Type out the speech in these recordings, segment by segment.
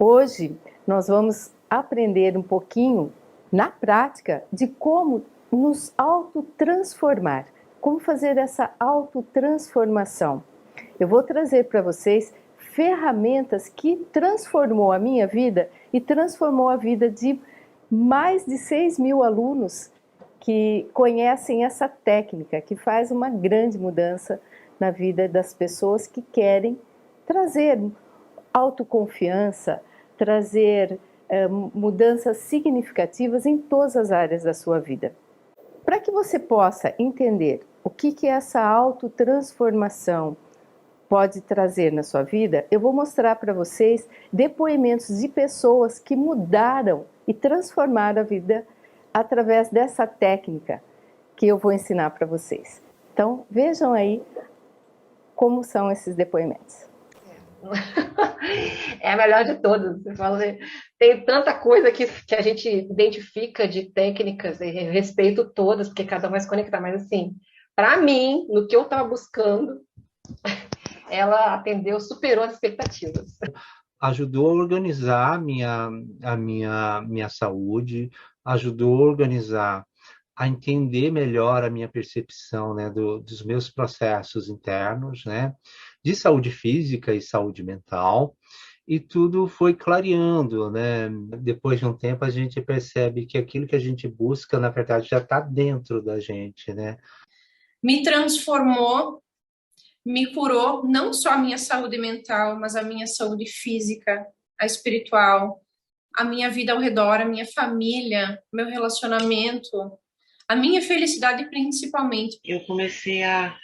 Hoje nós vamos aprender um pouquinho, na prática, de como nos autotransformar, como fazer essa autotransformação. Eu vou trazer para vocês ferramentas que transformou a minha vida e transformou a vida de mais de 6.000 alunos que conhecem essa técnica, que faz uma grande mudança na vida das pessoas que querem trazer autoconfiança, trazer mudanças significativas em todas as áreas da sua vida. Para que você possa entender o que essa autotransformação pode trazer na sua vida, eu vou mostrar para vocês depoimentos de pessoas que mudaram e transformaram a vida através dessa técnica que eu vou ensinar para vocês. Então, vejam aí como são esses depoimentos. É a melhor de todas. Você fala, tem tanta coisa que a gente identifica de técnicas, e respeito todas, porque cada uma vai se conectar, mas assim, para mim, no que eu estava buscando, ela atendeu, superou as expectativas. Ajudou a organizar a minha saúde, ajudou a organizar, a entender melhor a minha percepção, né, dos meus processos internos, né, de saúde física e saúde mental, e tudo foi clareando, né? Depois de um tempo a gente percebe que aquilo que a gente busca, na verdade, já está dentro da gente, né? Me transformou, me curou, não só a minha saúde mental, mas a minha saúde física, a espiritual, a minha vida ao redor, a minha família, meu relacionamento, a minha felicidade principalmente. Eu comecei a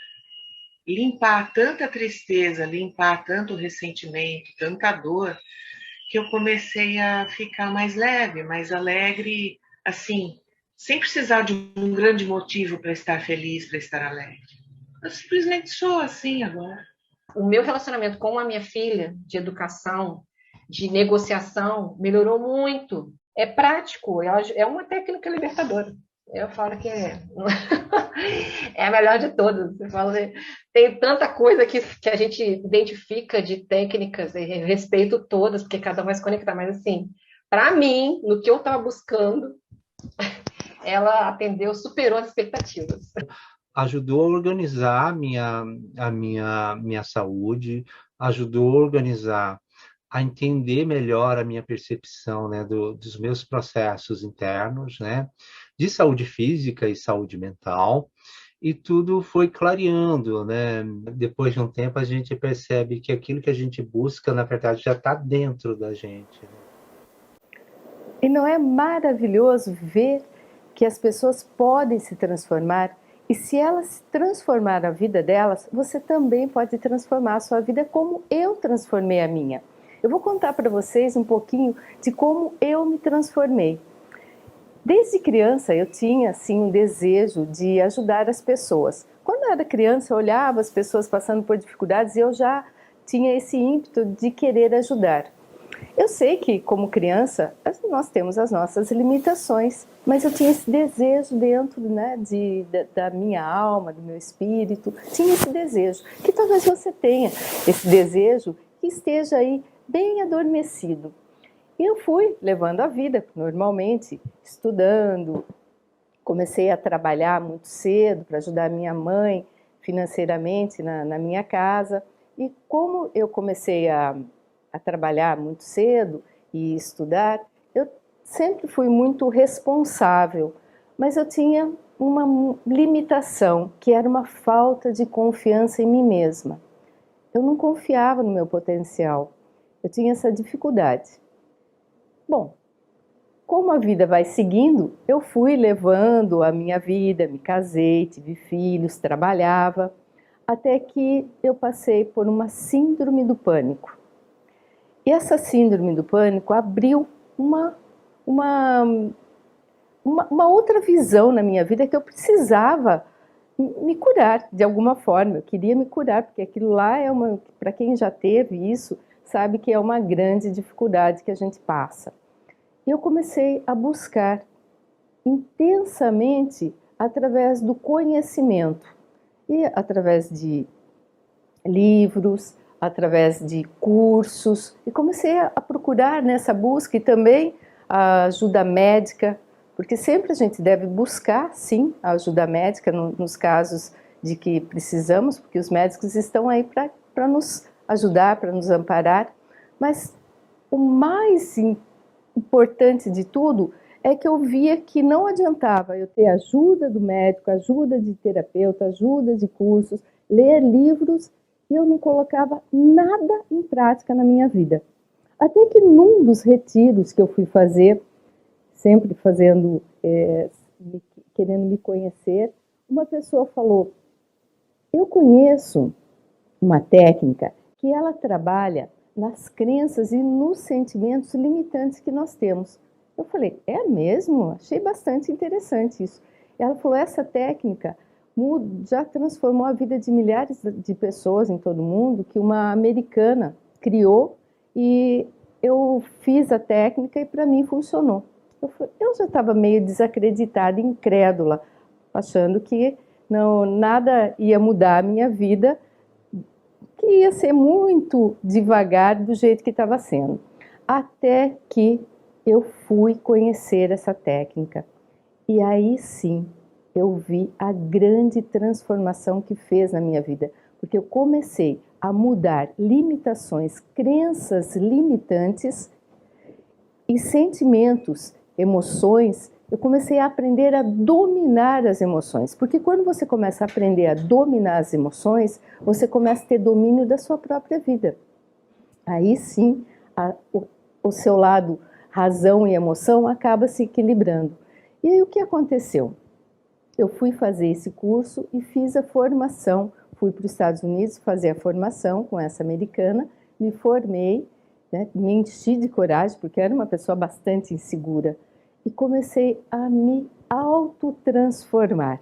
limpar tanta tristeza, limpar tanto ressentimento, tanta dor, que eu comecei a ficar mais leve, mais alegre, assim, sem precisar de um grande motivo para estar feliz, para estar alegre. Eu simplesmente sou assim agora. O meu relacionamento com a minha filha, de educação, de negociação, melhorou muito. É prático, é uma técnica libertadora. Eu falo que é a melhor de todas. Você fala, tem tanta coisa que a gente identifica de técnicas, e respeito todas, porque cada uma vai se conectar, mas assim, para mim, no que eu estava buscando, ela atendeu, superou as expectativas. Ajudou a organizar a minha saúde, ajudou a organizar, a entender melhor a minha percepção, né, dos meus processos internos, né, de saúde física e saúde mental, e tudo foi clareando, né? Depois de um tempo a gente percebe que aquilo que a gente busca, na verdade, já está dentro da gente, né? E não é maravilhoso ver que as pessoas podem se transformar? E se elas transformar a vida delas, você também pode transformar a sua vida como eu transformei a minha. Eu vou contar para vocês um pouquinho de como eu me transformei. Desde criança eu tinha assim um desejo de ajudar as pessoas. Quando eu era criança eu olhava as pessoas passando por dificuldades e eu já tinha esse ímpeto de querer ajudar. Eu sei que, como criança, nós temos as nossas limitações, mas eu tinha esse desejo dentro, né, da minha alma, do meu espírito, tinha esse desejo, que talvez você tenha esse desejo que esteja aí bem adormecido. E eu fui levando a vida normalmente, estudando, comecei a trabalhar muito cedo para ajudar a minha mãe financeiramente na minha casa, e como eu comecei a trabalhar muito cedo e estudar, eu sempre fui muito responsável, mas eu tinha uma limitação, que era uma falta de confiança em mim mesma. Eu não confiava no meu potencial, eu tinha essa dificuldade. Bom, como a vida vai seguindo, eu fui levando a minha vida, me casei, tive filhos, trabalhava, até que eu passei por uma síndrome do pânico. E essa síndrome do pânico abriu uma outra visão na minha vida, que eu precisava me curar de alguma forma. Eu queria me curar, porque aquilo lá para quem já teve isso, sabe que é uma grande dificuldade que a gente passa. E eu comecei a buscar intensamente através do conhecimento e através de livros, através de cursos, e comecei a procurar nessa busca e também a ajuda médica, porque sempre a gente deve buscar, sim, a ajuda médica nos casos de que precisamos, porque os médicos estão aí para nos ajudar, para nos amparar, mas o mais importante de tudo é que eu via que não adiantava eu ter ajuda do médico, ajuda de terapeuta, ajuda de cursos, ler livros, e eu não colocava nada em prática na minha vida. Até que num dos retiros que eu fui fazer, sempre fazendo, querendo me conhecer, uma pessoa falou: eu conheço uma técnica que ela trabalha nas crenças e nos sentimentos limitantes que nós temos. Eu falei, é mesmo? Achei bastante interessante isso. Ela falou, essa técnica já transformou a vida de milhares de pessoas em todo o mundo, que uma americana criou, e eu fiz a técnica e para mim funcionou. Eu já estava meio desacreditada, incrédula, achando que nada ia mudar a minha vida, que ia ser muito devagar do jeito que estava sendo. Até que eu fui conhecer essa técnica. E aí sim, eu vi a grande transformação que fez na minha vida. Porque eu comecei a mudar limitações, crenças limitantes e sentimentos, emoções. Eu comecei a aprender a dominar as emoções, porque quando você começa a aprender a dominar as emoções, você começa a ter domínio da sua própria vida. Aí sim, o seu lado razão e emoção acaba se equilibrando. E aí o que aconteceu? Eu fui fazer esse curso e fiz a formação, fui para os Estados Unidos fazer a formação com essa americana, me formei, né, me enchi de coragem, porque era uma pessoa bastante insegura, e comecei a me autotransformar,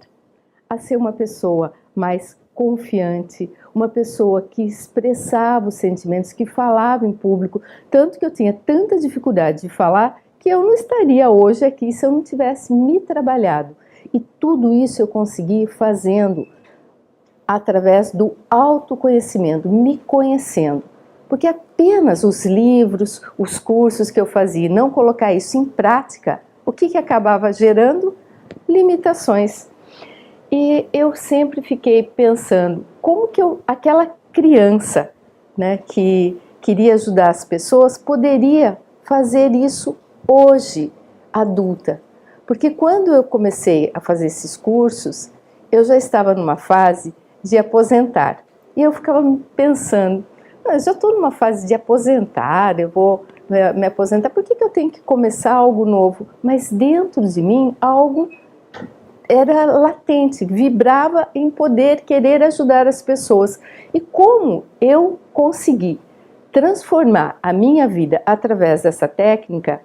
a ser uma pessoa mais confiante, uma pessoa que expressava os sentimentos, que falava em público, tanto que eu tinha tanta dificuldade de falar que eu não estaria hoje aqui se eu não tivesse me trabalhado. E tudo isso eu consegui fazendo através do autoconhecimento, me conhecendo. Porque apenas os livros, os cursos que eu fazia, não colocar isso em prática, o que acabava gerando? Limitações. E eu sempre fiquei pensando, como que aquela criança, né, que queria ajudar as pessoas, poderia fazer isso hoje, adulta? Porque quando eu comecei a fazer esses cursos, eu já estava numa fase de aposentar. E eu ficava pensando, eu já estou numa fase de aposentar, eu vou me aposentar, por que eu tenho que começar algo novo? Mas dentro de mim, algo era latente, vibrava em poder querer ajudar as pessoas. E como eu consegui transformar a minha vida através dessa técnica,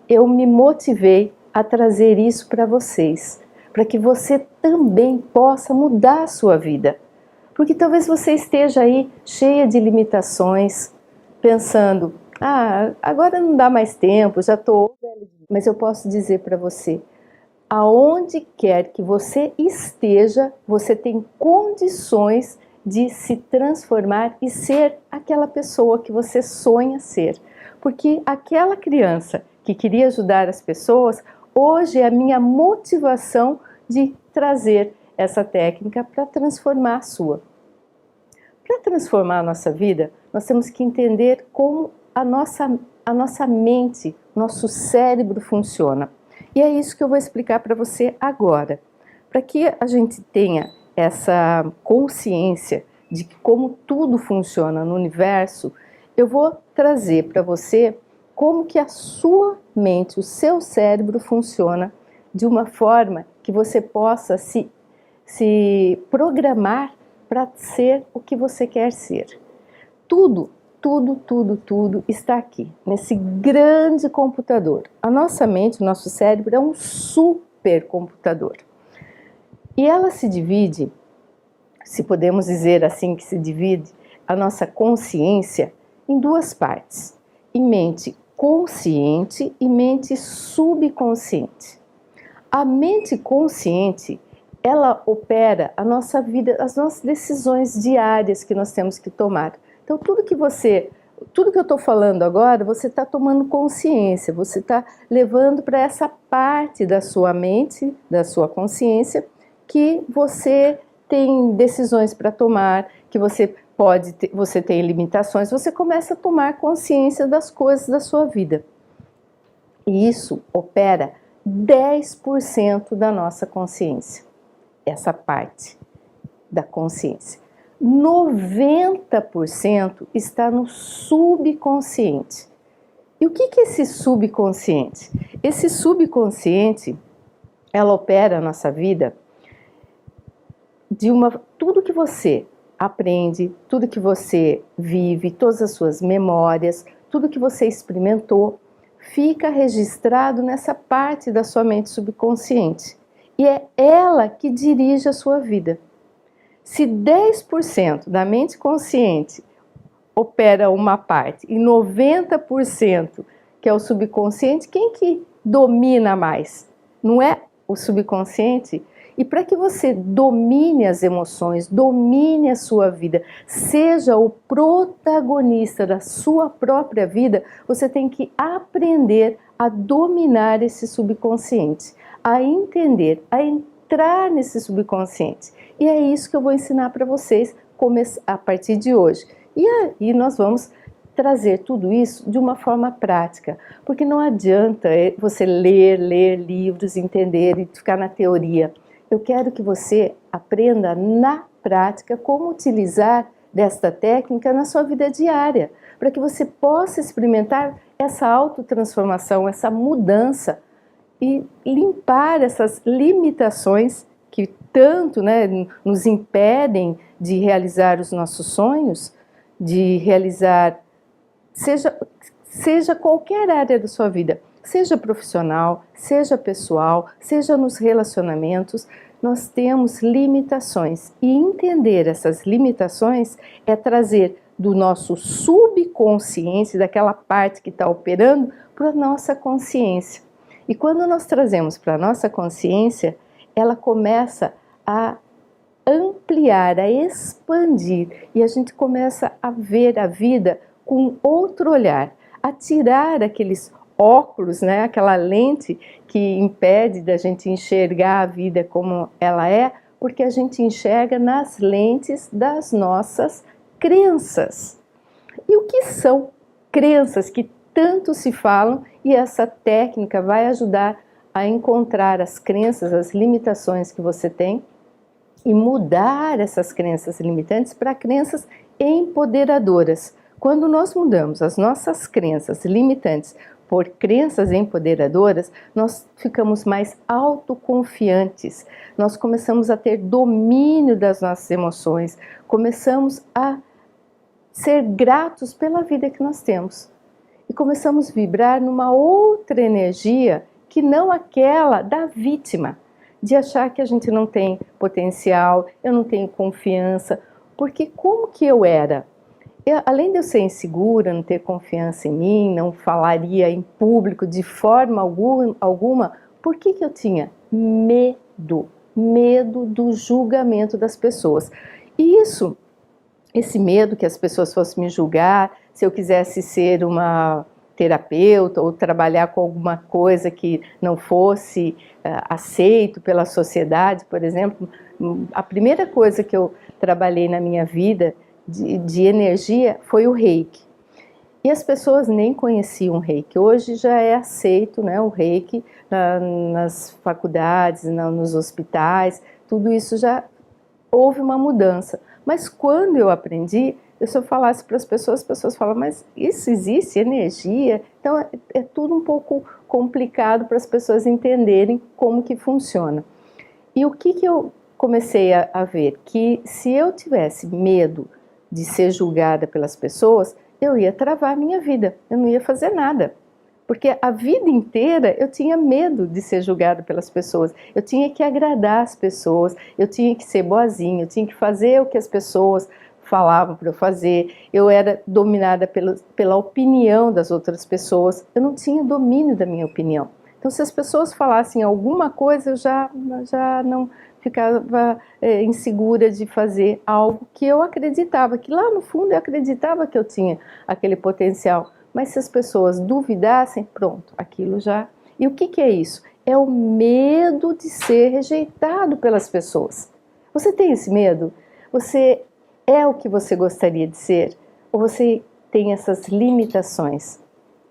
eu me motivei a trazer isso para vocês, para que você também possa mudar a sua vida. Porque talvez você esteja aí cheia de limitações, pensando, agora não dá mais tempo, já estou... Mas eu posso dizer para você, aonde quer que você esteja, você tem condições de se transformar e ser aquela pessoa que você sonha ser. Porque aquela criança que queria ajudar as pessoas, hoje é a minha motivação de trazer essa técnica para transformar a sua. Para transformar a nossa vida, nós temos que entender como a nossa mente, nosso cérebro funciona. E é isso que eu vou explicar para você agora. Para que a gente tenha essa consciência de como tudo funciona no universo, eu vou trazer para você como que a sua mente, o seu cérebro funciona de uma forma que você possa se programar para ser o que você quer ser. Tudo está aqui, nesse grande computador. A nossa mente, o nosso cérebro é um supercomputador. E ela se divide, se podemos dizer assim que se divide, a nossa consciência em duas partes, em mente consciente e mente subconsciente. A mente consciente, ela opera a nossa vida, as nossas decisões diárias que nós temos que tomar, Então tudo que eu estou falando agora, você está tomando consciência, você está levando para essa parte da sua mente, da sua consciência, que você tem decisões para tomar, que você tem limitações, você começa a tomar consciência das coisas da sua vida. E isso opera 10% da nossa consciência, essa parte da consciência. 90% está no subconsciente. E o que é esse subconsciente? Esse subconsciente, ela opera a nossa vida tudo que você aprende, tudo que você vive, todas as suas memórias, tudo que você experimentou, fica registrado nessa parte da sua mente subconsciente. E é ela que dirige a sua vida. Se 10% da mente consciente opera uma parte e 90% que é o subconsciente, quem que domina mais? Não é o subconsciente? E para que você domine as emoções, domine a sua vida, seja o protagonista da sua própria vida, você tem que aprender a dominar esse subconsciente, a entender, a entrar nesse subconsciente. E é isso que eu vou ensinar para vocês a partir de hoje. E aí nós vamos trazer tudo isso de uma forma prática, porque não adianta você ler livros, entender e ficar na teoria. Eu quero que você aprenda na prática como utilizar desta técnica na sua vida diária, para que você possa experimentar essa autotransformação, essa mudança e limpar essas limitações que tanto, né, nos impedem de realizar os nossos sonhos, de realizar, seja qualquer área da sua vida, seja profissional, seja pessoal, seja nos relacionamentos, nós temos limitações. E entender essas limitações é trazer do nosso subconsciente, daquela parte que está operando, para a nossa consciência. E quando nós trazemos para a nossa consciência, ela começa a ampliar, a expandir, e a gente começa a ver a vida com outro olhar, a tirar aqueles óculos, né, aquela lente que impede da gente enxergar a vida como ela é, porque a gente enxerga nas lentes das nossas crenças. E o que são crenças que tanto se falam? E essa técnica vai ajudar a encontrar as crenças, as limitações que você tem e mudar essas crenças limitantes para crenças empoderadoras. Quando nós mudamos as nossas crenças limitantes por crenças empoderadoras, nós ficamos mais autoconfiantes, nós começamos a ter domínio das nossas emoções, começamos a ser gratos pela vida que nós temos e começamos a vibrar numa outra energia que não aquela da vítima, de achar que a gente não tem potencial, eu não tenho confiança, porque como que eu era? Além de eu ser insegura, não ter confiança em mim, não falaria em público de forma alguma, por que eu tinha medo? Medo do julgamento das pessoas. E esse medo que as pessoas fossem me julgar, se eu quisesse ser uma terapeuta ou trabalhar com alguma coisa que não fosse aceito pela sociedade, por exemplo, a primeira coisa que eu trabalhei na minha vida de energia foi o Reiki. E as pessoas nem conheciam o Reiki. Hoje já é aceito, né, o Reiki nas faculdades, nos hospitais, tudo isso já houve uma mudança. Mas quando eu aprendi, se eu falasse para as pessoas falam, mas isso existe, energia? Então é tudo um pouco complicado para as pessoas entenderem como que funciona. E o que eu comecei a ver? Que se eu tivesse medo de ser julgada pelas pessoas, eu ia travar a minha vida, eu não ia fazer nada. Porque a vida inteira eu tinha medo de ser julgada pelas pessoas, eu tinha que agradar as pessoas, eu tinha que ser boazinha, eu tinha que fazer o que as pessoas falavam para eu fazer, eu era dominada pela opinião das outras pessoas, eu não tinha domínio da minha opinião. Então se as pessoas falassem alguma coisa, eu já não ficava insegura de fazer algo que eu acreditava, que lá no fundo eu acreditava que eu tinha aquele potencial. Mas se as pessoas duvidassem, pronto, aquilo já... E o que é isso? É o medo de ser rejeitado pelas pessoas. Você tem esse medo? Você é o que você gostaria de ser? Ou você tem essas limitações?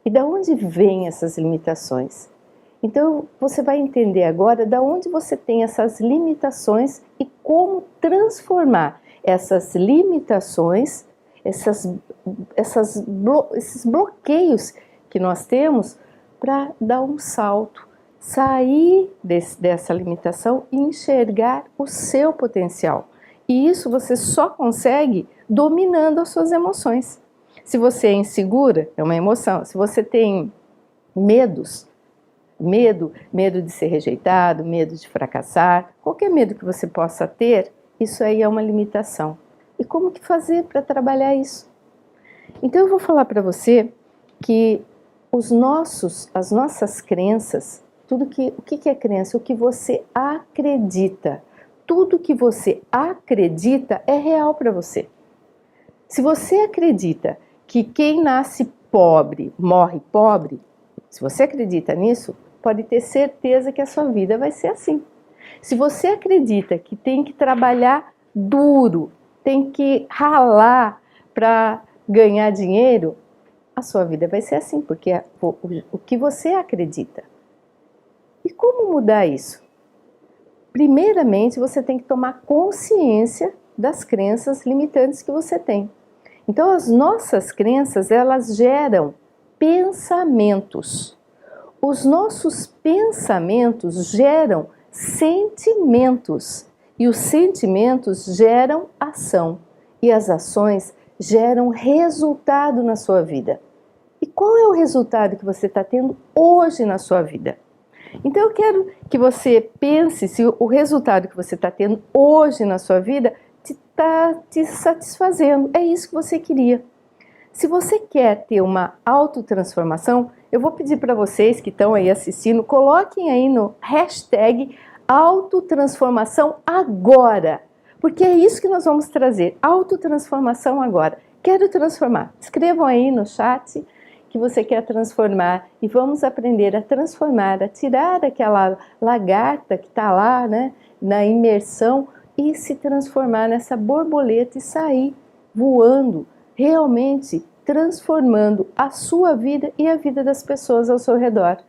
E da onde vêm essas limitações? Então você vai entender agora da onde você tem essas limitações e como transformar essas limitações, esses bloqueios que nós temos para dar um salto, sair dessa limitação e enxergar o seu potencial. E isso você só consegue dominando as suas emoções. Se você é insegura, é uma emoção. Se você tem medos, medo de ser rejeitado, medo de fracassar, qualquer medo que você possa ter, isso aí é uma limitação. E como que fazer para trabalhar isso? Então eu vou falar para você que as nossas crenças, o que é crença? O que você acredita. Tudo que você acredita é real para você. Se você acredita que quem nasce pobre morre pobre, se você acredita nisso, pode ter certeza que a sua vida vai ser assim. Se você acredita que tem que trabalhar duro, tem que ralar para ganhar dinheiro, a sua vida vai ser assim, porque é o que você acredita. E como mudar isso? Primeiramente, você tem que tomar consciência das crenças limitantes que você tem. Então, as nossas crenças, elas geram pensamentos. Os nossos pensamentos geram sentimentos. E os sentimentos geram ação. E as ações geram resultado na sua vida. E qual é o resultado que você está tendo hoje na sua vida? Então eu quero que você pense se o resultado que você está tendo hoje na sua vida está te satisfazendo. É isso que você queria. Se você quer ter uma autotransformação, eu vou pedir para vocês que estão aí assistindo, coloquem aí no hashtag autotransformação agora. Porque é isso que nós vamos trazer, autotransformação agora. Quero transformar. Escrevam aí no chat que você quer transformar e vamos aprender a transformar, a tirar aquela lagarta que está lá, né, na imersão e se transformar nessa borboleta e sair voando, realmente transformando a sua vida e a vida das pessoas ao seu redor.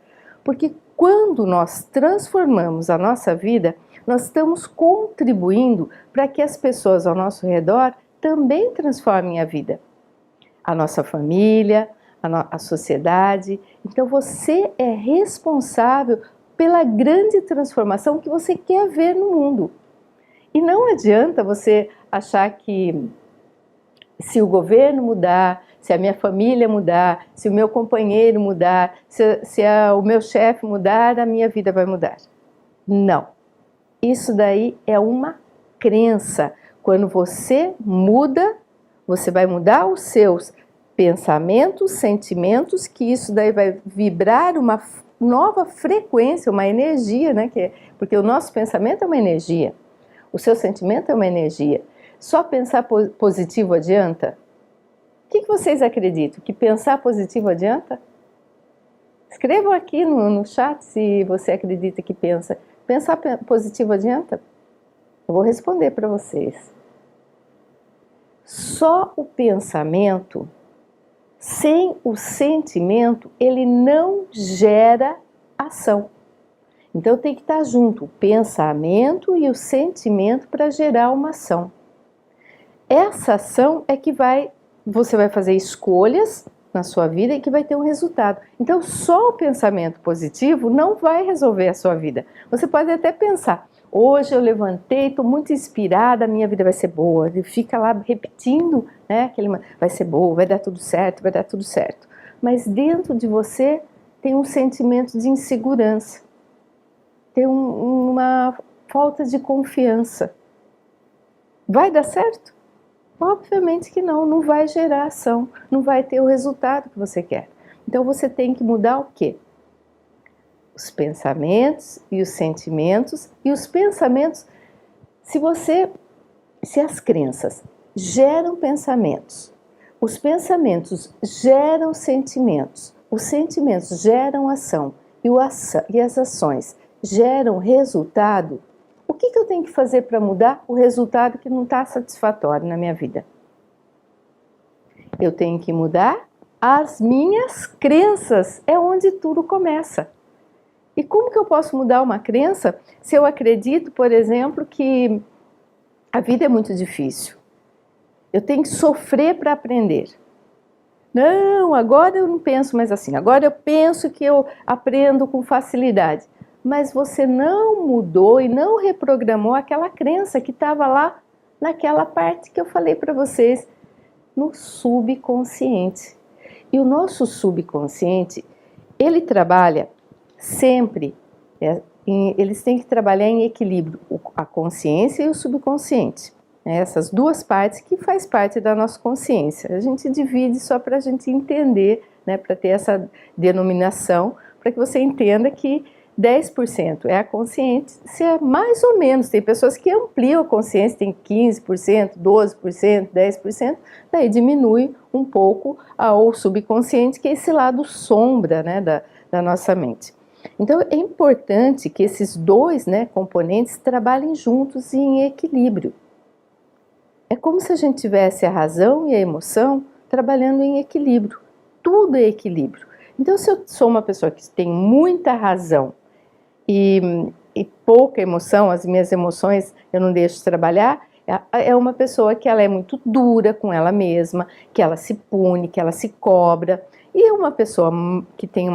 Porque quando nós transformamos a nossa vida, nós estamos contribuindo para que as pessoas ao nosso redor também transformem a vida. A nossa família, a sociedade. Então você é responsável pela grande transformação que você quer ver no mundo. E não adianta você achar que se o governo mudar, se a minha família mudar, se o meu companheiro mudar, se o meu chefe mudar, a minha vida vai mudar. Não. Isso daí é uma crença. Quando você muda, você vai mudar os seus pensamentos, sentimentos, que isso daí vai vibrar uma nova frequência, uma energia, né? Porque o nosso pensamento é uma energia, o seu sentimento é uma energia. Só pensar positivo adianta? O que vocês acreditam? Que pensar positivo adianta? Escrevam aqui no chat se você acredita que pensar positivo adianta. Eu vou responder para vocês. Só o pensamento, sem o sentimento, ele não gera ação. Então tem que estar junto o pensamento e o sentimento para gerar uma ação. Essa ação é que você vai fazer escolhas na sua vida e que vai ter um resultado. Então só o pensamento positivo não vai resolver a sua vida. Você pode até pensar, hoje eu levantei, estou muito inspirada, a minha vida vai ser boa. Ele fica lá repetindo, né, vai ser boa, vai dar tudo certo, vai dar tudo certo. Mas dentro de você tem um sentimento de insegurança, tem uma falta de confiança. Vai dar certo? Obviamente que não vai gerar ação, não vai ter o resultado que você quer. Então você tem que mudar o quê? Os pensamentos e os sentimentos, e os pensamentos Se as crenças geram pensamentos, os pensamentos geram sentimentos, os sentimentos geram ação e as ações geram resultado, o que eu tenho que fazer para mudar o resultado que não está satisfatório na minha vida? Eu tenho que mudar as minhas crenças, é onde tudo começa. E como que eu posso mudar uma crença se eu acredito, por exemplo, que a vida é muito difícil? Eu tenho que sofrer para aprender. Não, agora eu não penso mais assim. Agora eu penso que eu aprendo com facilidade. Mas você não mudou e não reprogramou aquela crença que estava lá naquela parte que eu falei para vocês, no subconsciente. E o nosso subconsciente, ele trabalha sempre, eles têm que trabalhar em equilíbrio, a consciência e o subconsciente. Essas duas partes que faz parte da nossa consciência. A gente divide só para a gente entender, né, para ter essa denominação, para que você entenda que 10% é a consciência, mais ou menos. Tem pessoas que ampliam a consciência, tem 15%, 12%, 10%, daí diminui um pouco o subconsciente, que é esse lado sombra, né, da nossa mente. Então é importante que esses dois, né, componentes trabalhem juntos e em equilíbrio. É como se a gente tivesse a razão e a emoção trabalhando em equilíbrio. Tudo é equilíbrio. Então, se eu sou uma pessoa que tem muita razão e pouca emoção, as minhas emoções eu não deixo trabalhar, é uma pessoa que ela é muito dura com ela mesma, que ela se pune, que ela se cobra. E uma pessoa que tem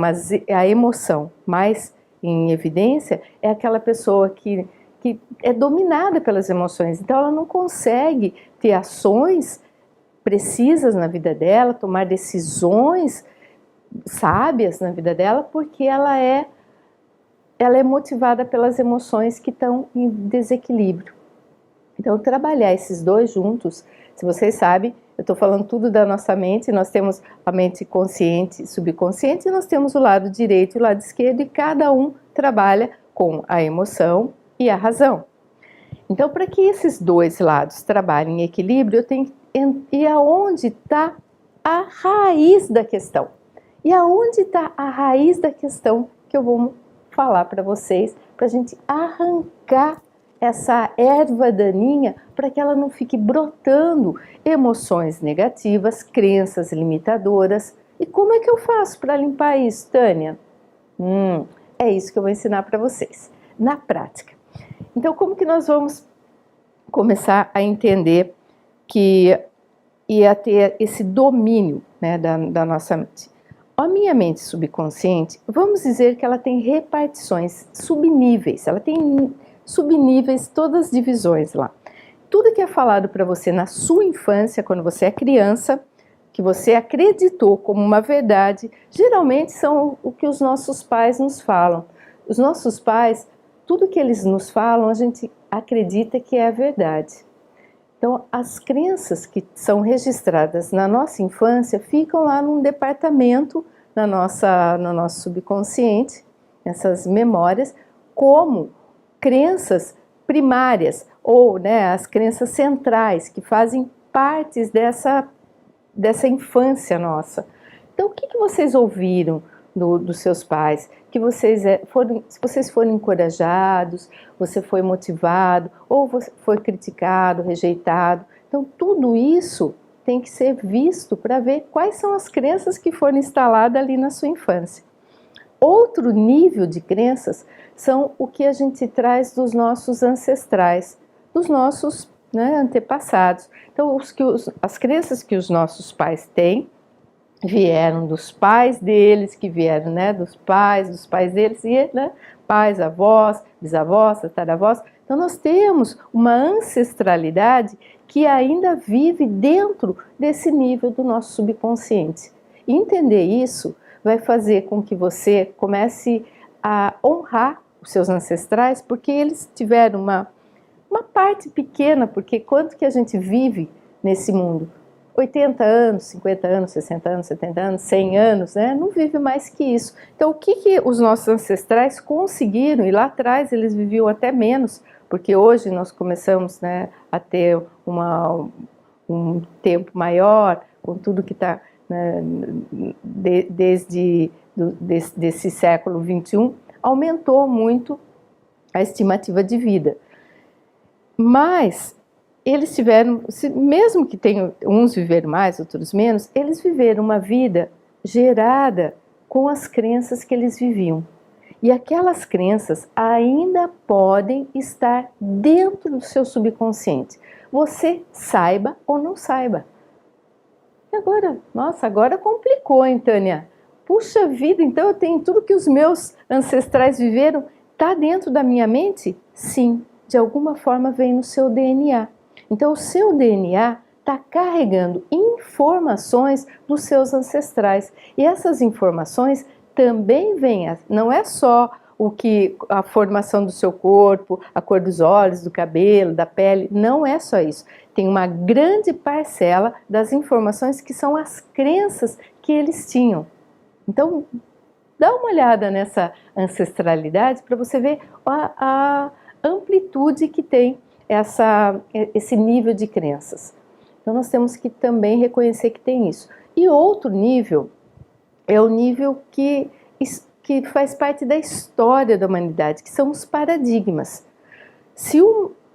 a emoção mais em evidência é aquela pessoa que é dominada pelas emoções, então ela não consegue ter ações precisas na vida dela, tomar decisões sábias na vida dela, porque ela é motivada pelas emoções que estão em desequilíbrio. Então, trabalhar esses dois juntos, se vocês sabem, eu estou falando tudo da nossa mente, nós temos a mente consciente e subconsciente, e nós temos o lado direito e o lado esquerdo, e cada um trabalha com a emoção e a razão. Então, para que esses dois lados trabalhem em equilíbrio, eu tenho que ir aonde está a raiz da questão. E aonde está a raiz da questão que eu vou falar para vocês, para a gente arrancar essa erva daninha para que ela não fique brotando emoções negativas, crenças limitadoras. E como é que eu faço para limpar isso, Tânia? É isso que eu vou ensinar para vocês, na prática. Então, como que nós vamos começar a entender e a ter esse domínio, né, da nossa mente? A minha mente subconsciente, vamos dizer que ela tem repartições, subníveis, ela tem subníveis, todas as divisões lá. Tudo que é falado para você na sua infância, quando você é criança, que você acreditou como uma verdade, geralmente são o que os nossos pais nos falam. Os nossos pais, tudo que eles nos falam, a gente acredita que é a verdade. Então, as crenças que são registradas na nossa infância ficam lá num departamento no nosso subconsciente, essas memórias, como crenças primárias, ou, né, as crenças centrais, que fazem partes dessa infância nossa. Então, o que vocês ouviram dos seus pais? Que se vocês foram encorajados, você foi motivado, ou você foi criticado, rejeitado. Então, tudo isso tem que ser visto para ver quais são as crenças que foram instaladas ali na sua infância. Outro nível de crenças são o que a gente traz dos nossos ancestrais, dos nossos, né, antepassados. Então, as crenças que os nossos pais têm vieram dos pais deles, que vieram, né, dos pais deles, e, né, pais, avós, bisavós, tataravós. Então, nós temos uma ancestralidade que ainda vive dentro desse nível do nosso subconsciente. E entender isso vai fazer com que você comece a honrar os seus ancestrais, porque eles tiveram uma parte pequena, porque quanto que a gente vive nesse mundo? 80 anos, 50 anos, 60 anos, 70 anos, 100 anos, né? Não vive mais que isso. Então, o que os nossos ancestrais conseguiram? E lá atrás eles viviam até menos, porque hoje nós começamos, né, a ter um tempo maior, com tudo que está, né, desse século XXI, aumentou muito a estimativa de vida. Mas eles tiveram, mesmo que tenham uns viver mais, outros menos, eles viveram uma vida gerada com as crenças que eles viviam. E aquelas crenças ainda podem estar dentro do seu subconsciente. Você saiba ou não saiba. E agora, nossa, agora complicou, hein, Tânia? Puxa vida, então eu tenho tudo que os meus ancestrais viveram, está dentro da minha mente? Sim, de alguma forma vem no seu DNA. Então o seu DNA está carregando informações dos seus ancestrais. E essas informações também vêm, não é só a formação do seu corpo, a cor dos olhos, do cabelo, da pele, não é só isso. Tem uma grande parcela das informações que são as crenças que eles tinham. Então, dá uma olhada nessa ancestralidade para você ver a amplitude que tem esse nível de crenças. Então, nós temos que também reconhecer que tem isso. E outro nível é o nível que faz parte da história da humanidade, que são os paradigmas. Se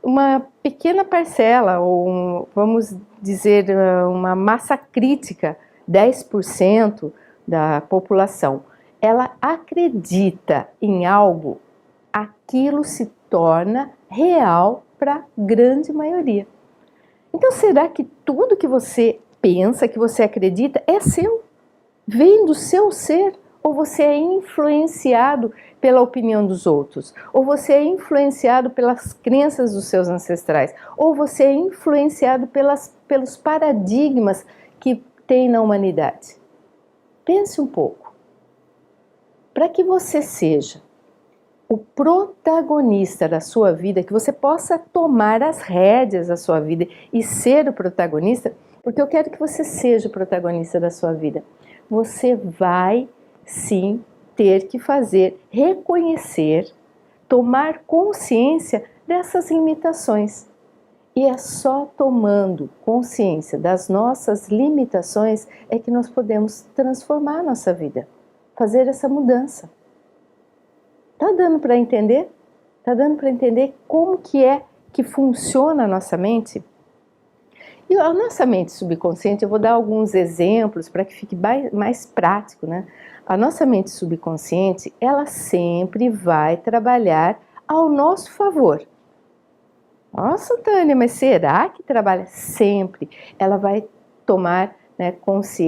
uma pequena parcela, ou vamos dizer, uma massa crítica, 10% da população, ela acredita em algo, aquilo se torna real para a grande maioria. Então, será que tudo que você pensa, que você acredita, é seu? Vem do seu ser? Ou você é influenciado pela opinião dos outros? Ou você é influenciado pelas crenças dos seus ancestrais? Ou você é influenciado pelos paradigmas que tem na humanidade? Pense um pouco. Para que você seja o protagonista da sua vida, que você possa tomar as rédeas da sua vida e ser o protagonista, porque eu quero que você seja o protagonista da sua vida. Você vai, sim, ter que reconhecer, tomar consciência dessas limitações. E é só tomando consciência das nossas limitações é que nós podemos transformar a nossa vida, fazer essa mudança. Tá dando para entender? Tá dando para entender como que funciona a nossa mente? E a nossa mente subconsciente, eu vou dar alguns exemplos para que fique mais prático, né? A nossa mente subconsciente, ela sempre vai trabalhar ao nosso favor. Nossa, Tânia, mas será que trabalha? Sempre. Ela vai tomar, né,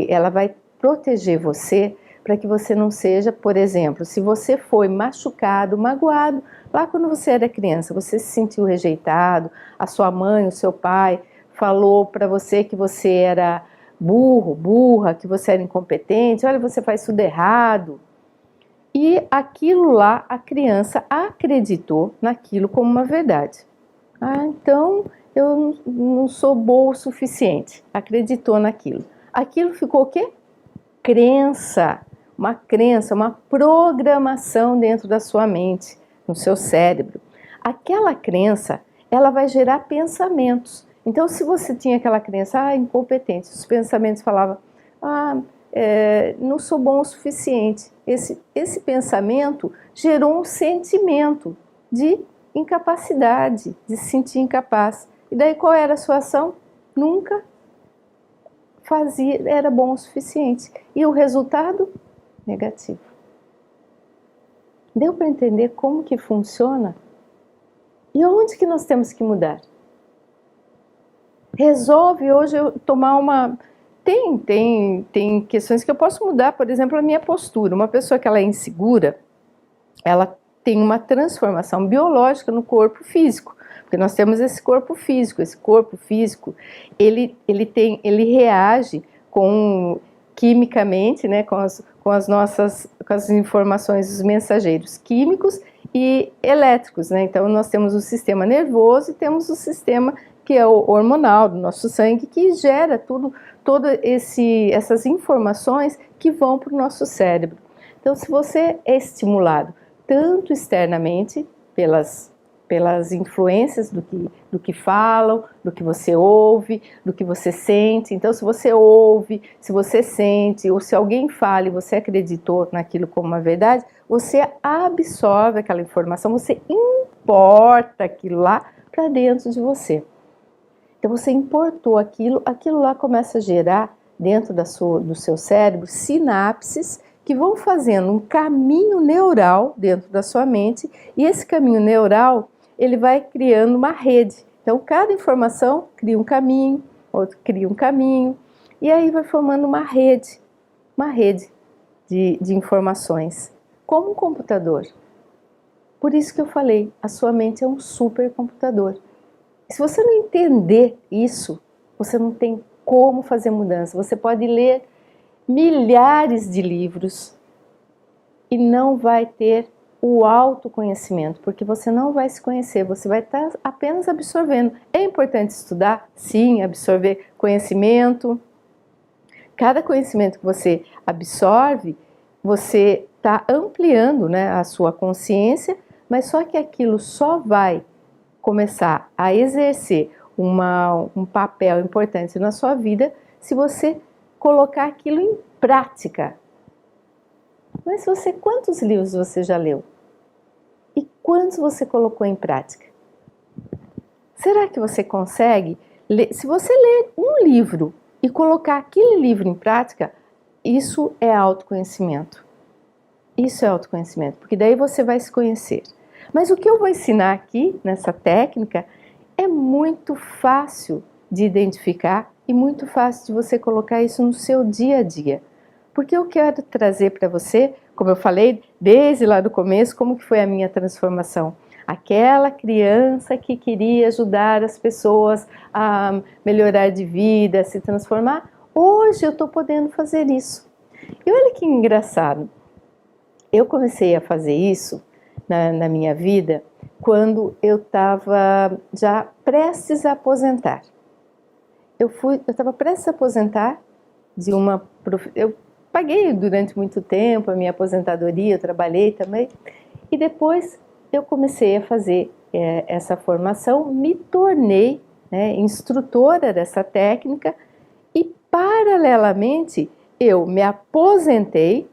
ela vai proteger você para que você não seja, por exemplo, se você foi machucado, magoado, lá quando você era criança, você se sentiu rejeitado, a sua mãe, o seu pai falou para você que você era burro, burra, que você era incompetente, olha, você faz tudo errado. E aquilo lá, a criança acreditou naquilo como uma verdade. Ah, então eu não sou boa o suficiente. Acreditou naquilo. Aquilo ficou o quê? Crença, uma programação dentro da sua mente, no seu cérebro. Aquela crença, ela vai gerar pensamentos. Então, se você tinha aquela crença, incompetente, os pensamentos falavam, não sou bom o suficiente. Esse pensamento gerou um sentimento de incapacidade, de se sentir incapaz. E daí qual era a sua ação? Nunca era bom o suficiente. E o resultado? Negativo. Deu para entender como que funciona? E onde que nós temos que mudar? Resolve hoje eu tomar uma... Tem questões que eu posso mudar, por exemplo, a minha postura. Uma pessoa que ela é insegura, ela tem uma transformação biológica no corpo físico, porque nós temos esse corpo físico, ele reage quimicamente, né, com as informações dos mensageiros químicos e elétricos, né? Então nós temos o sistema nervoso e temos o sistema que é o hormonal do nosso sangue, que gera todas essas informações que vão para o nosso cérebro. Então, se você é estimulado tanto externamente pelas influências do que falam, do que você ouve, do que você sente. Então, se você ouve, se você sente, ou se alguém fala e você acreditou naquilo como uma verdade, você absorve aquela informação, você importa aquilo lá para dentro de você. Então, você importou aquilo lá começa a gerar dentro do seu cérebro sinapses que vão fazendo um caminho neural dentro da sua mente, e esse caminho neural ele vai criando uma rede. Então, cada informação cria um caminho, outro cria um caminho, e aí vai formando uma rede de informações, como um computador. Por isso que eu falei, a sua mente é um supercomputador. Se você não entender isso, você não tem como fazer mudança. Você pode ler milhares de livros e não vai ter o autoconhecimento, porque você não vai se conhecer, você vai estar apenas absorvendo. É importante estudar? Sim, absorver conhecimento. Cada conhecimento que você absorve, você está ampliando, né, a sua consciência, mas só que aquilo só vai começar a exercer um papel importante na sua vida se você colocar aquilo em prática. Mas quantos livros você já leu? E quantos você colocou em prática? Será que você consegue ler? Se você ler um livro e colocar aquele livro em prática, isso é autoconhecimento. Isso é autoconhecimento, porque daí você vai se conhecer. Mas o que eu vou ensinar aqui, nessa técnica, é muito fácil de identificar e muito fácil de você colocar isso no seu dia a dia. Porque eu quero trazer para você, como eu falei desde lá do começo, como que foi a minha transformação. Aquela criança que queria ajudar as pessoas a melhorar de vida, a se transformar, hoje eu estou podendo fazer isso. E olha que engraçado, eu comecei a fazer isso na minha vida quando eu estava já prestes a aposentar. Eu estava prestes a aposentar de eu paguei durante muito tempo a minha aposentadoria, eu trabalhei também, e depois eu comecei a fazer essa formação, me tornei, né, instrutora dessa técnica e, paralelamente, eu me aposentei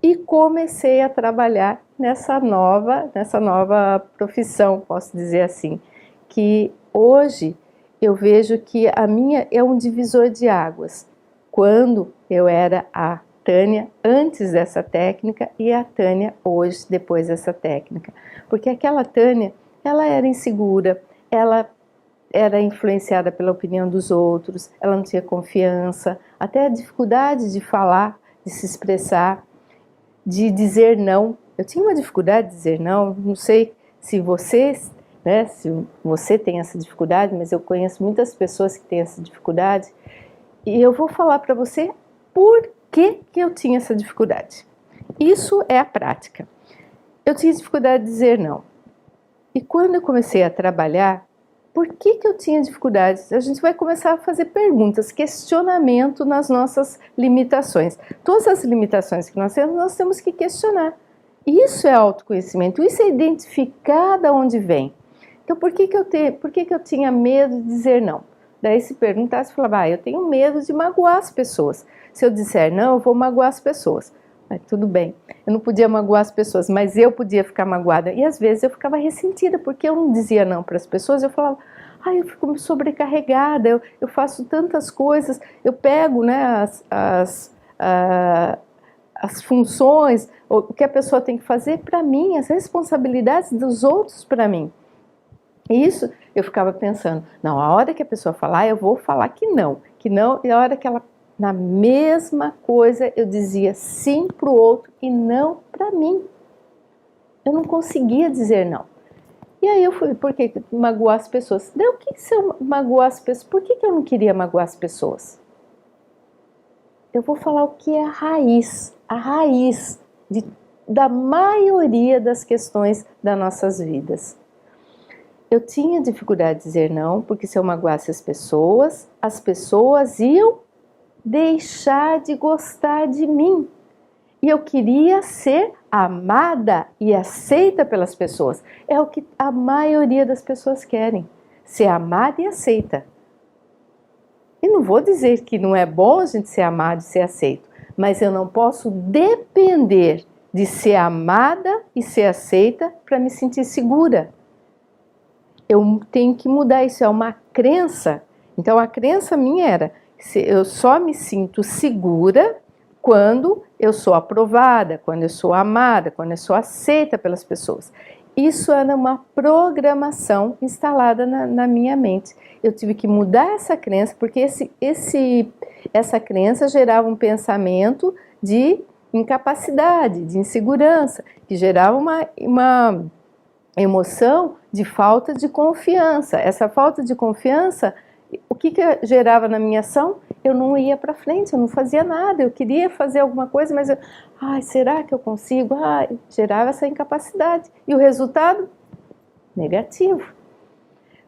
e comecei a trabalhar nessa nova profissão, posso dizer assim, que hoje eu vejo que a minha é um divisor de águas. Quando eu era a Tânia antes dessa técnica e a Tânia hoje depois dessa técnica. Porque aquela Tânia, ela era insegura, ela era influenciada pela opinião dos outros, ela não tinha confiança, até a dificuldade de falar, de se expressar, de dizer não. Eu tinha uma dificuldade de dizer não, não sei se vocês, né, se você tem essa dificuldade, mas eu conheço muitas pessoas que têm essa dificuldade, e eu vou falar para você por que eu tinha essa dificuldade. Isso é a prática. Eu tinha dificuldade de dizer não. E quando eu comecei a trabalhar, por que eu tinha dificuldades? A gente vai começar a fazer perguntas, questionamento nas nossas limitações. Todas as limitações que nós temos que questionar. Isso é autoconhecimento, isso é identificar de onde vem. Então, por que eu tinha medo de dizer não? Daí se perguntasse, falava, eu tenho medo de magoar as pessoas. Se eu disser não, eu vou magoar as pessoas. Mas tudo bem, eu não podia magoar as pessoas, mas eu podia ficar magoada. E às vezes eu ficava ressentida, porque eu não dizia não para as pessoas. Eu falava, eu fico sobrecarregada, eu faço tantas coisas, eu pego, né, as funções, o que a pessoa tem que fazer para mim, as responsabilidades dos outros para mim. Isso eu ficava pensando, não, a hora que a pessoa falar, eu vou falar que não, e a hora que ela, na mesma coisa, eu dizia sim para o outro e não para mim. Eu não conseguia dizer não. E aí eu fui, por que magoar as pessoas? Daí o que se eu magoar as pessoas? Por que eu não queria magoar as pessoas? Eu vou falar o que é a raiz da maioria das questões das nossas vidas. Eu tinha dificuldade de dizer não, porque se eu magoasse as pessoas iam deixar de gostar de mim. E eu queria ser amada e aceita pelas pessoas. É o que a maioria das pessoas querem, ser amada e aceita. E não vou dizer que não é bom a gente ser amado e ser aceito, mas eu não posso depender de ser amada e ser aceita para me sentir segura. Eu tenho que mudar isso, é uma crença. Então a crença minha era, eu só me sinto segura quando eu sou aprovada, quando eu sou amada, quando eu sou aceita pelas pessoas. Isso era uma programação instalada na minha mente. Eu tive que mudar essa crença, porque essa crença gerava um pensamento de incapacidade, de insegurança, que gerava uma emoção de falta de confiança. Essa falta de confiança, o que gerava na minha ação? Eu não ia para frente, eu não fazia nada, eu queria fazer alguma coisa, mas será que eu consigo? Gerava essa incapacidade. E o resultado? Negativo.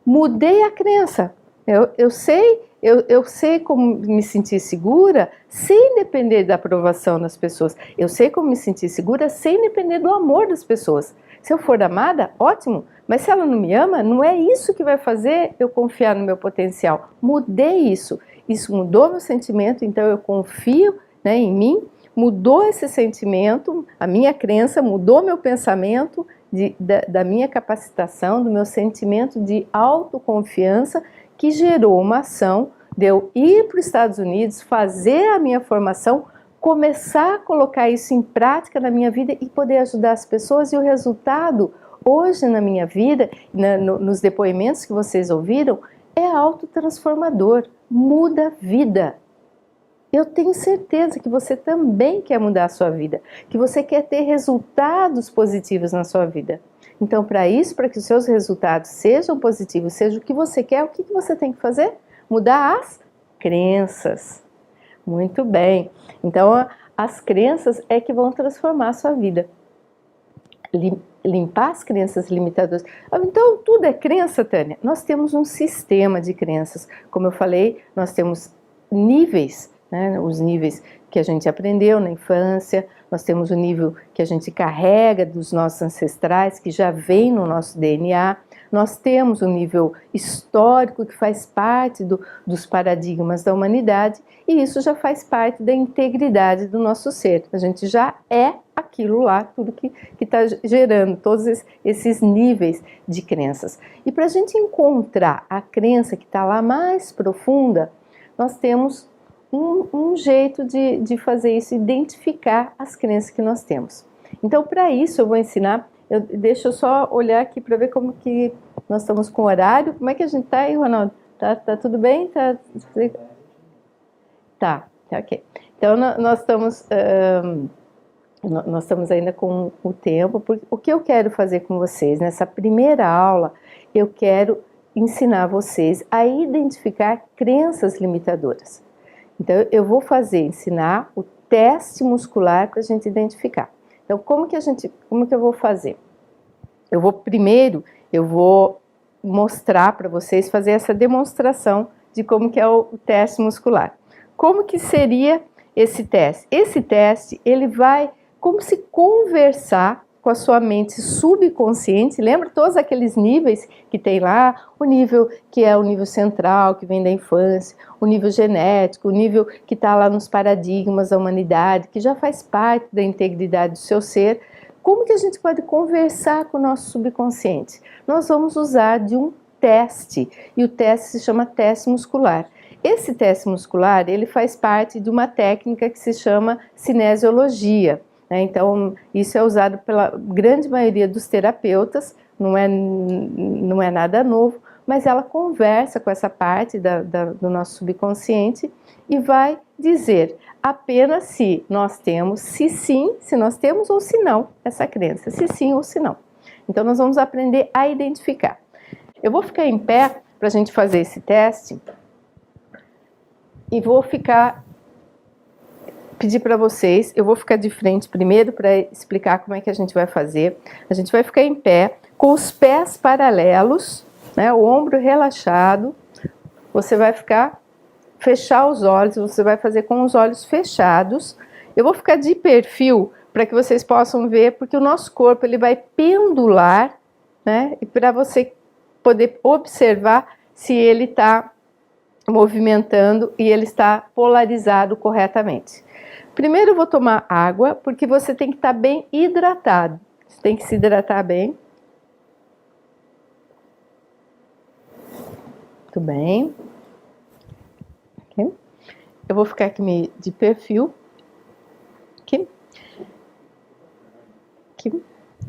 Mudei a crença. Eu sei como me sentir segura sem depender da aprovação das pessoas. Eu sei como me sentir segura sem depender do amor das pessoas. Se eu for amada, ótimo, mas se ela não me ama, não é isso que vai fazer eu confiar no meu potencial. Mudei isso. Isso mudou meu sentimento, então eu confio, né, em mim, mudou esse sentimento, a minha crença, mudou meu pensamento da minha capacitação, do meu sentimento de autoconfiança, que gerou uma ação de eu ir para os Estados Unidos, fazer a minha formação, começar a colocar isso em prática na minha vida e poder ajudar as pessoas. E o resultado, hoje na minha vida, nos depoimentos que vocês ouviram, é autotransformador, muda a vida. Eu tenho certeza que você também quer mudar a sua vida, que você quer ter resultados positivos na sua vida. Então, para isso, para que os seus resultados sejam positivos, seja o que você quer, o que você tem que fazer? Mudar as crenças. Muito bem. Então, as crenças é que vão transformar a sua vida. Limpar as crenças limitadoras. Então, tudo é crença, Tânia? Nós temos um sistema de crenças. Como eu falei, nós temos níveis, né? Os níveis que a gente aprendeu na infância, nós temos o nível que a gente carrega dos nossos ancestrais, que já vem no nosso DNA, nós temos o nível histórico que faz parte dos paradigmas da humanidade, e isso já faz parte da integridade do nosso ser. A gente já é aquilo lá, tudo que está gerando todos esses níveis de crenças. E para a gente encontrar a crença que está lá mais profunda, nós temos um jeito de fazer isso, identificar as crenças que nós temos. Então, para isso, eu vou ensinar, deixa eu só olhar aqui para ver como que nós estamos com o horário. Como é que a gente está aí, Ronaldo? Tá tudo bem? Tá, ok. Então, nós estamos ainda com o tempo, porque o que eu quero fazer com vocês nessa primeira aula, eu quero ensinar vocês a identificar crenças limitadoras. Então, eu vou ensinar o teste muscular para a gente identificar. Então, como que eu vou fazer? Primeiro, eu vou mostrar para vocês, fazer essa demonstração de como que é o teste muscular. Como que seria esse teste? Esse teste, ele vai como se conversar com a sua mente subconsciente. Lembra todos aqueles níveis que tem lá? O nível que é o nível central, que vem da infância, o nível genético, o nível que está lá nos paradigmas da humanidade, que já faz parte da integridade do seu ser. Como que a gente pode conversar com o nosso subconsciente? Nós vamos usar de um teste, e o teste se chama teste muscular. Esse teste muscular, ele faz parte de uma técnica que se chama cinesiologia. Então, isso é usado pela grande maioria dos terapeutas, não é nada novo, mas ela conversa com essa parte do nosso subconsciente e vai dizer apenas se nós temos, se sim, se nós temos ou se não essa crença, se sim ou se não. Então, nós vamos aprender a identificar. Eu vou ficar em pé para a gente fazer esse teste e vou pedir para vocês, eu vou ficar de frente primeiro para explicar como é que a gente vai fazer. A gente vai ficar em pé, com os pés paralelos, né, o ombro relaxado. Você vai ficar fechar os olhos, você vai fazer com os olhos fechados. Eu vou ficar de perfil para que vocês possam ver, porque o nosso corpo ele vai pendular, né? E para você poder observar se ele está movimentando e ele está polarizado corretamente. Primeiro eu vou tomar água, porque você tem que estar bem hidratado. Você tem que se hidratar bem. Muito bem. Okay. Eu vou ficar aqui de perfil. Okay. Okay.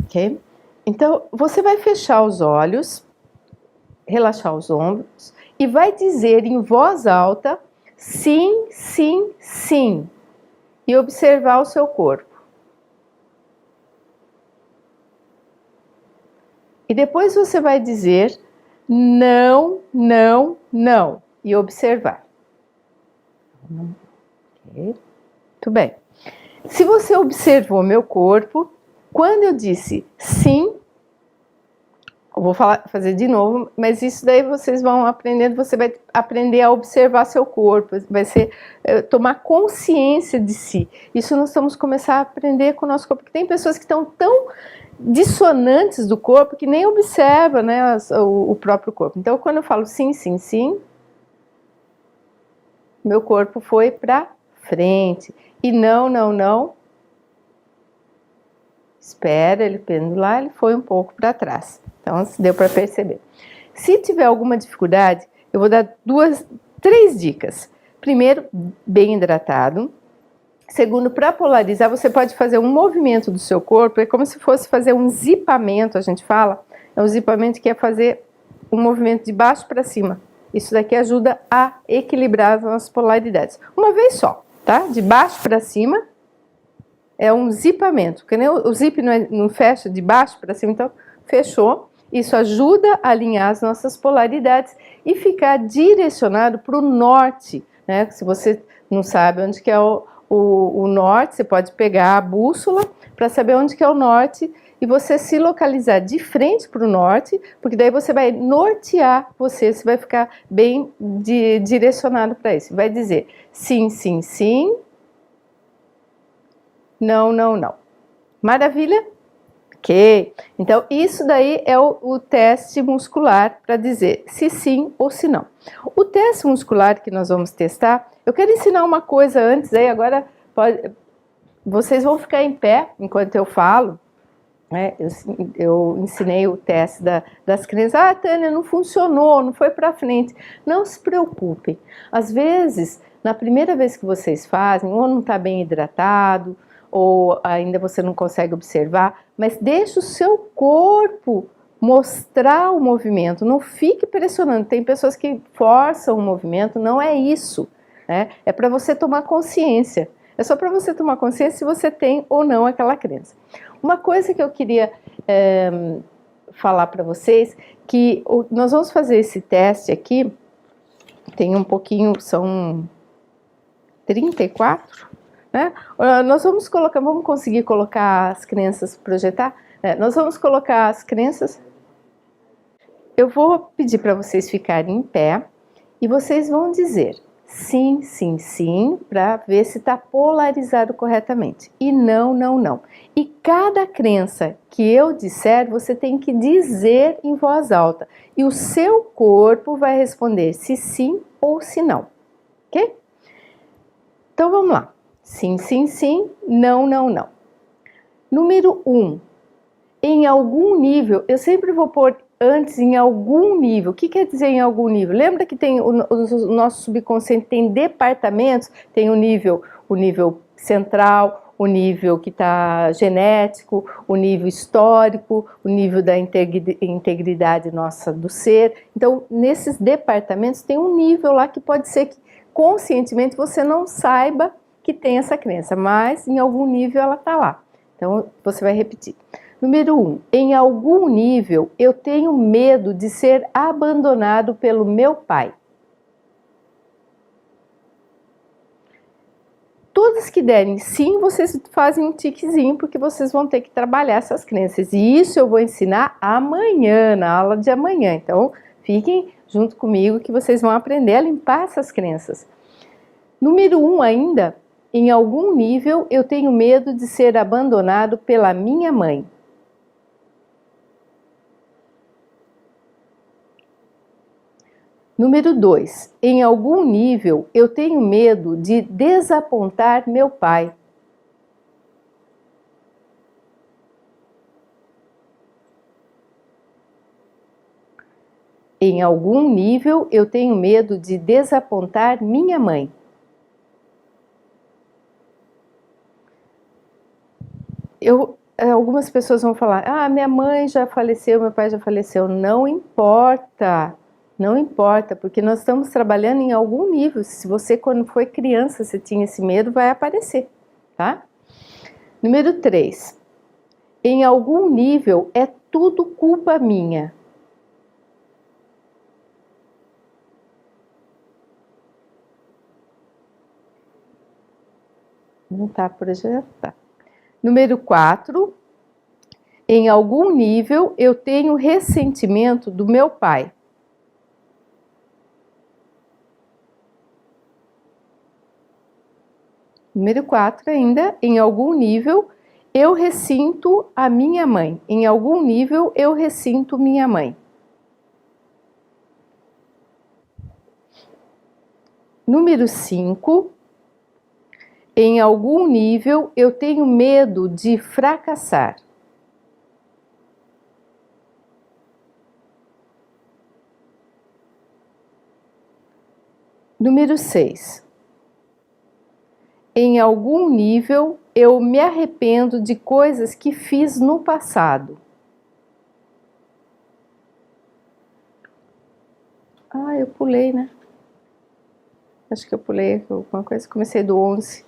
Okay. Então, você vai fechar os olhos, relaxar os ombros e vai dizer em voz alta, sim, sim, sim, e observar o seu corpo. E depois você vai dizer não, não, não, e observar. Okay. Muito bem. Se você observou meu corpo, quando eu disse sim, eu vou fazer de novo, mas isso daí vocês vão aprendendo, você vai aprender a observar seu corpo, vai ser tomar consciência de si. Isso nós vamos começar a aprender com o nosso corpo, porque tem pessoas que estão tão dissonantes do corpo que nem observam, né, o próprio corpo. Então, quando eu falo sim, sim, sim, meu corpo foi para frente. E não, não, não, espera ele pendular, ele foi um pouco para trás. Então, deu para perceber. Se tiver alguma dificuldade, eu vou dar 3 dicas. Primeiro, bem hidratado. Segundo, para polarizar, você pode fazer um movimento do seu corpo, é como se fosse fazer um zipamento, a gente fala. É um zipamento que é fazer um movimento de baixo para cima. Isso daqui ajuda a equilibrar as nossas polaridades. Uma vez só, tá? De baixo para cima é um zipamento, porque o zip não fecha de baixo para cima, então fechou. Isso ajuda a alinhar as nossas polaridades e ficar direcionado para o norte, né? Se você não sabe onde que é o norte, você pode pegar a bússola para saber onde que é o norte e você se localizar de frente para o norte, porque daí você vai nortear você vai ficar bem direcionado para isso. Vai dizer sim, sim, sim, não, não, não. Maravilha? Ok. Então, isso daí é o teste muscular para dizer se sim ou se não. O teste muscular que nós vamos testar, eu quero ensinar uma coisa antes, aí agora vocês vão ficar em pé enquanto eu falo. Né? Eu ensinei o teste das crianças. Ah, Tânia, não funcionou, não foi para frente. Não se preocupem. Às vezes, na primeira vez que vocês fazem, ou não está bem hidratado, ou ainda você não consegue observar, mas deixa o seu corpo mostrar o movimento, não fique pressionando. Tem pessoas que forçam o movimento, não é isso, né? É para você tomar consciência. É só para você tomar consciência se você tem ou não aquela crença. Uma coisa que eu queria falar para vocês, que nós vamos fazer esse teste aqui, tem um pouquinho, são 34, né? Nós vamos conseguir colocar as crianças, projetar? Nós vamos colocar as crianças. Eu vou pedir para vocês ficarem em pé e vocês vão dizer sim, sim, sim, para ver se está polarizado corretamente. E não, não, não. E cada crença que eu disser, você tem que dizer em voz alta. E o seu corpo vai responder se sim ou se não. Ok? Então vamos lá. Sim, sim, sim, não, não, não. Número 1. Em algum nível, eu sempre vou pôr antes em algum nível. O que quer dizer em algum nível? Lembra que tem o nosso subconsciente tem departamentos, tem o nível central, o nível que está genético, o nível histórico, o nível da integridade nossa do ser. Então, nesses departamentos tem um nível lá que pode ser que conscientemente você não saiba que tem essa crença, mas em algum nível ela está lá. Então, você vai repetir. Número 1, em algum nível eu tenho medo de ser abandonado pelo meu pai. Todas que derem sim, vocês fazem um tiquezinho, porque vocês vão ter que trabalhar essas crenças. E isso eu vou ensinar amanhã, na aula de amanhã. Então, fiquem junto comigo que vocês vão aprender a limpar essas crenças. Número 1 ainda, em algum nível eu tenho medo de ser abandonado pela minha mãe. Número 2, em algum nível eu tenho medo de desapontar meu pai. Em algum nível eu tenho medo de desapontar minha mãe. Algumas pessoas vão falar, minha mãe já faleceu, meu pai já faleceu. Não importa, não importa, porque nós estamos trabalhando em algum nível. Se você, quando foi criança, você tinha esse medo, vai aparecer, tá? Número 3, em algum nível é tudo culpa minha. Não está projetado. Número 4, em algum nível eu tenho ressentimento do meu pai. Número 4 ainda, em algum nível eu ressinto a minha mãe. Em algum nível eu ressinto minha mãe. Número 5, em algum nível eu tenho medo de fracassar. Número 6, em algum nível eu me arrependo de coisas que fiz no passado. Eu pulei, né? Acho que eu pulei alguma coisa, comecei do 11.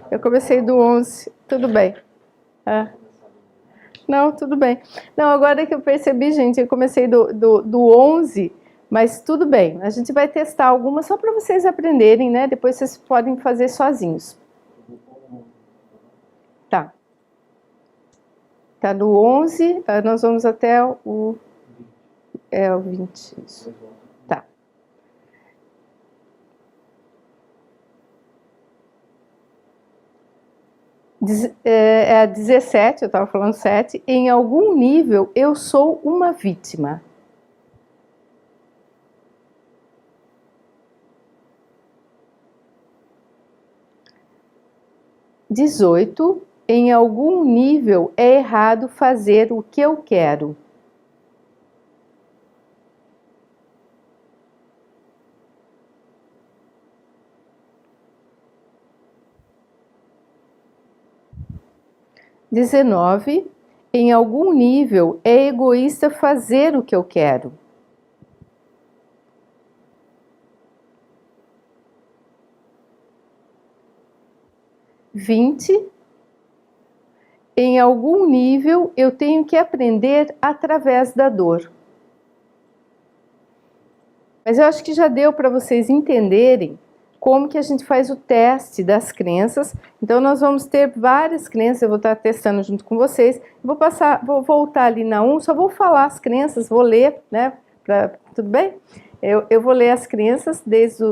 Eu comecei do 11, tudo bem. Não, tudo bem. Não, agora que eu percebi, gente, eu comecei do 11, mas tudo bem. A gente vai testar algumas só para vocês aprenderem, né? Depois vocês podem fazer sozinhos. Tá. Tá do 11, nós vamos até o 20. Isso. Tá. A 17, eu estava falando 7, em algum nível eu sou uma vítima. (18) Em algum nível é errado fazer o que eu quero. (19) Em algum nível é egoísta fazer o que eu quero. (20) Em algum nível eu tenho que aprender através da dor. Mas eu acho que já deu para vocês entenderem como que a gente faz o teste das crenças. Então nós vamos ter várias crenças, eu vou estar testando junto com vocês. Vou voltar ali na 1, só vou falar as crenças, vou ler, né? Tudo bem? Eu vou ler as crenças desde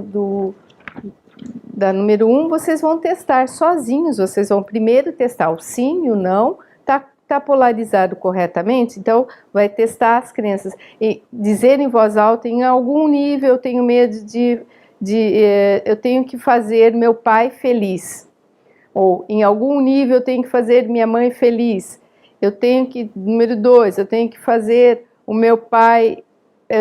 da número 1, vocês vão testar sozinhos, vocês vão primeiro testar o sim e o não, tá polarizado corretamente, então vai testar as crenças, e dizer em voz alta, em algum nível eu tenho medo eu tenho que fazer meu pai feliz, ou em algum nível eu tenho que fazer minha mãe feliz, número 2, eu tenho que fazer o meu pai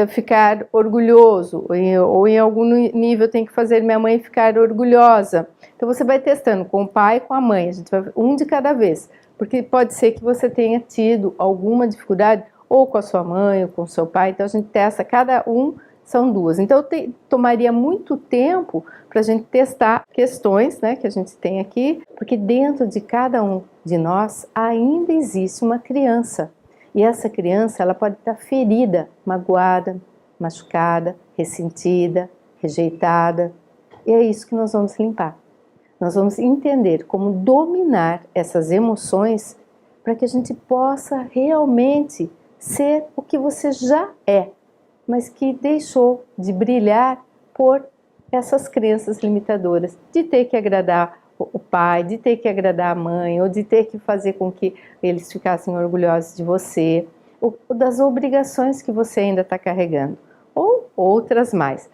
ficar orgulhoso, ou em algum nível tem que fazer minha mãe ficar orgulhosa. Então você vai testando com o pai e com a mãe, a gente vai um de cada vez, porque pode ser que você tenha tido alguma dificuldade ou com a sua mãe ou com o seu pai, então a gente testa, cada um são 2. Então tomaria muito tempo para a gente testar questões, né, que a gente tem aqui, porque dentro de cada um de nós ainda existe uma criança. E essa criança, ela pode estar ferida, magoada, machucada, ressentida, rejeitada. E é isso que nós vamos limpar. Nós vamos entender como dominar essas emoções para que a gente possa realmente ser o que você já é, mas que deixou de brilhar por essas crenças limitadoras de ter que agradar o pai, de ter que agradar a mãe, ou de ter que fazer com que eles ficassem orgulhosos de você, ou das obrigações que você ainda está carregando, ou outras mais.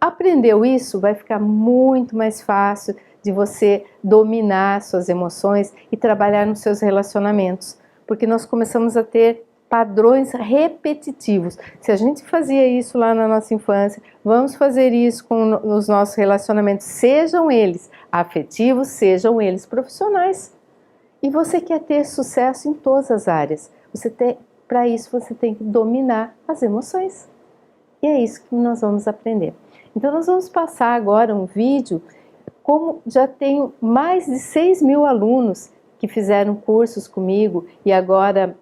Aprendeu isso, vai ficar muito mais fácil de você dominar suas emoções e trabalhar nos seus relacionamentos, porque nós começamos a ter padrões repetitivos. Se a gente fazia isso lá na nossa infância, vamos fazer isso com os nossos relacionamentos, sejam eles afetivos, sejam eles profissionais. E você quer ter sucesso em todas as áreas. Para isso você tem que dominar as emoções. E é isso que nós vamos aprender. Então nós vamos passar agora um vídeo, como já tenho mais de 6.000 alunos que fizeram cursos comigo e agora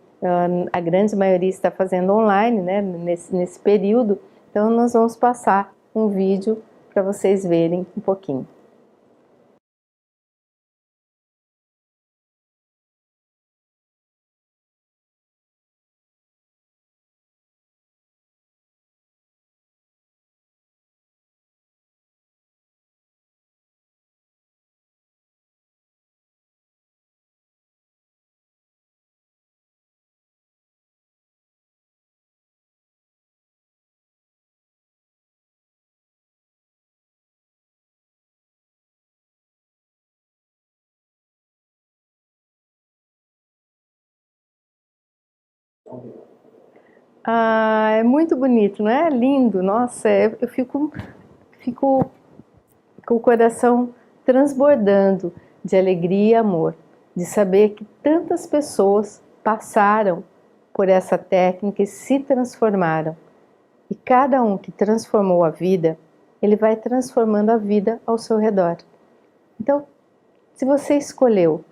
a grande maioria está fazendo online, né, nesse período. Então nós vamos passar um vídeo para vocês verem um pouquinho. Ah, é muito bonito, não é? Lindo, nossa, eu fico com o coração transbordando de alegria e amor, de saber que tantas pessoas passaram por essa técnica e se transformaram. E cada um que transformou a vida, ele vai transformando a vida ao seu redor. Então, se você escolheu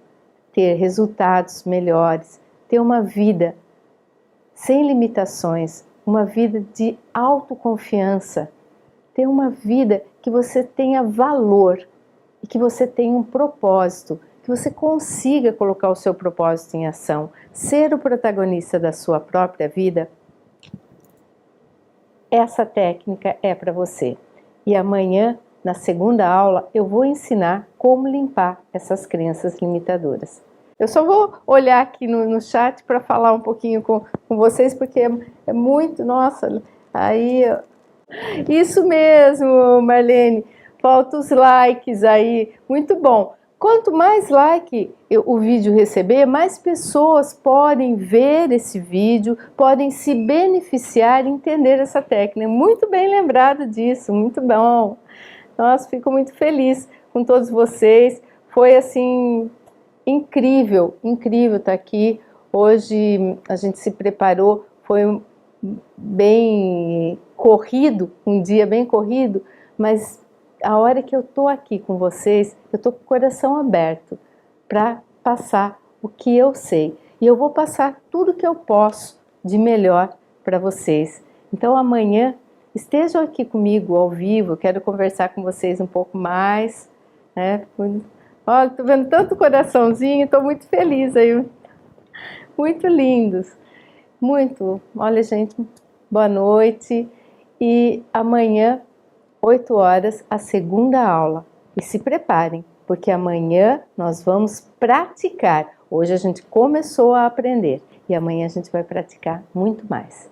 ter resultados melhores, ter uma vida sem limitações, uma vida de autoconfiança, ter uma vida que você tenha valor e que você tenha um propósito, que você consiga colocar o seu propósito em ação, ser o protagonista da sua própria vida, essa técnica é para você. E amanhã, na segunda aula, eu vou ensinar como limpar essas crenças limitadoras. Eu só vou olhar aqui no chat para falar um pouquinho com vocês, porque é muito, nossa, aí... Isso mesmo, Marlene, falta os likes aí, muito bom. Quanto mais like o vídeo receber, mais pessoas podem ver esse vídeo, podem se beneficiar e entender essa técnica. Muito bem lembrado disso, muito bom. Nossa, fico muito feliz com todos vocês. Foi assim, incrível, incrível estar aqui. Hoje a gente se preparou, foi bem corrido, um dia bem corrido, mas a hora que eu tô aqui com vocês, eu tô com o coração aberto para passar o que eu sei. E eu vou passar tudo que eu posso de melhor para vocês. Então amanhã estejam aqui comigo ao vivo, eu quero conversar com vocês um pouco mais, né? Olha, tô vendo tanto coraçãozinho, tô muito feliz aí. Muito lindos. Muito. Olha, gente, boa noite. E amanhã, 8 horas, a segunda aula. E se preparem, porque amanhã nós vamos praticar. Hoje a gente começou a aprender e amanhã a gente vai praticar muito mais.